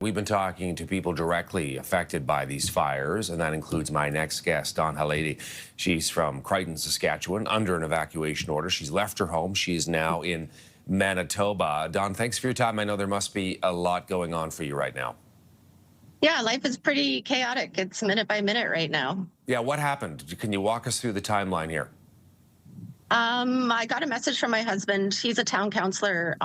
We've been talking to people directly affected by these fires, and that includes my next guest, Hlady. She's from Crichton, Saskatchewan, under an evacuation order. She's left her home. She is now in Manitoba. Dawn, thanks for your time. I know there must be a lot going on for you right now. Yeah, life is pretty chaotic. It's minute by minute right now. Yeah, what happened? Can you walk us through the timeline here? I got a message from my husband. He's a town councillor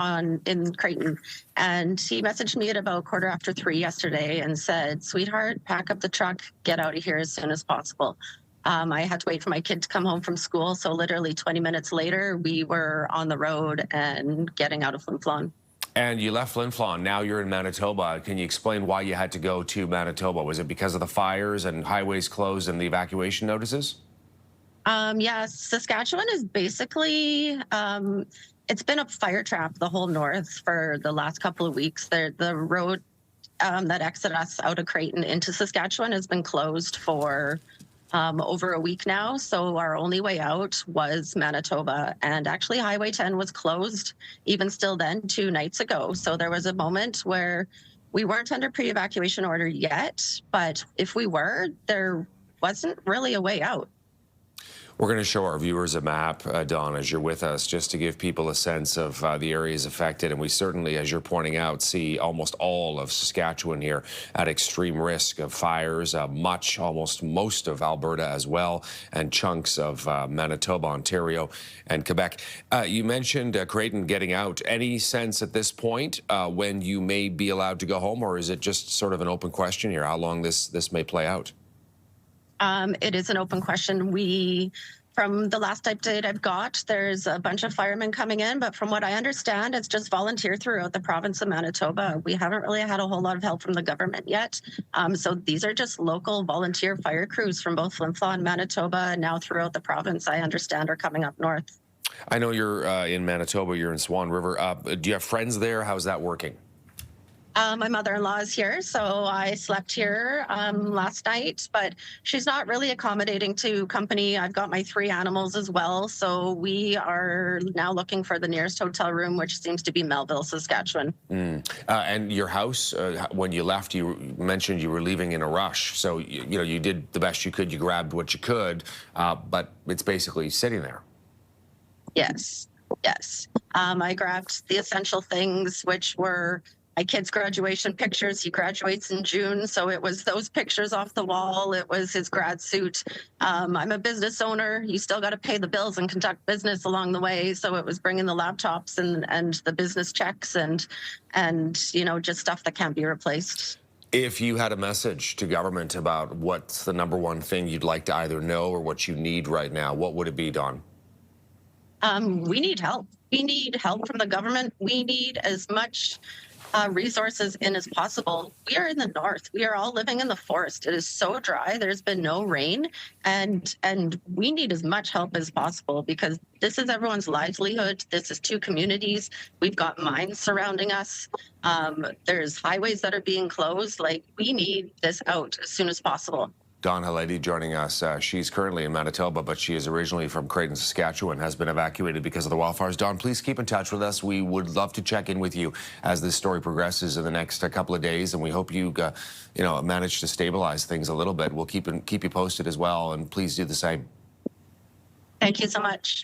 in Crichton, and he messaged me at about 3:15 yesterday and said, "Sweetheart, pack up the truck, get out of here as soon as possible." I had to wait for my kid to come home from school, so literally 20 minutes later, we were on the road and getting out of Flin Flon. And you left Flin Flon. Now you're in Manitoba. Can you explain why you had to go to Manitoba? Was it because of the fires and highways closed and the evacuation notices? Yeah, Saskatchewan is basically, it's been a fire trap, the whole north, for the last couple of weeks. The road that exits us out of Crichton into Saskatchewan has been closed for over a week now. So our only way out was Manitoba. And actually, Highway 10 was closed even still then 2 nights ago. So there was a moment where we weren't under pre-evacuation order yet, but if we were, there wasn't really a way out. We're going to show our viewers a map, Dawn, as you're with us, just to give people a sense of the areas affected. And we certainly, as you're pointing out, see almost all of Saskatchewan here at extreme risk of fires, almost most of Alberta as well, and chunks of Manitoba, Ontario, and Quebec. You mentioned Crichton getting out. Any sense at this point when you may be allowed to go home, or is it just sort of an open question here, how long this may play out? It is an open question. From the last update I've got, there's a bunch of firemen coming in, but from what I understand, it's just volunteer throughout the province of Manitoba. We haven't really had a whole lot of help from the government yet. So these are just local volunteer fire crews from both Flin Flon, Manitoba, and now throughout the province, I understand, are coming up north. I know you're in Manitoba, you're in Swan River. Do you have friends there? How's that working? My mother-in-law is here, so I slept here last night, but she's not really accommodating to company. I've got my 3 animals as well, so we are now looking for the nearest hotel room, which seems to be Melville, Saskatchewan. And your house, when you left, you mentioned you were leaving in a rush, so you did the best you could, you grabbed what you could, but it's basically sitting there. Yes, yes. I grabbed the essential things, which were my kid's graduation pictures. He graduates in June, so it was those pictures off the wall. It was his grad suit. I'm a business owner. You still got to pay the bills and conduct business along the way. So it was bringing the laptops and the business checks and just stuff that can't be replaced. If you had a message to government about what's the #1 thing you'd like to either know or what you need right now, what would it be, Dawn? We need help. We need help from the government. We need as much resources in as possible. We are in the north. We are all living in the forest. It is so dry. There's been no rain, and we need as much help as possible because this is everyone's livelihood. This is 2 communities. We've got mines surrounding us. There's highways that are being closed. Like, we need this out as soon as possible. Hlady joining us. She's currently in Manitoba, but she is originally from Crichton, Saskatchewan, has been evacuated because of the wildfires. Dawn, please keep in touch with us. We would love to check in with you as this story progresses in the next couple of days, and we hope you, manage to stabilize things a little bit. We'll keep you posted as well, and please do the same. Thank you so much.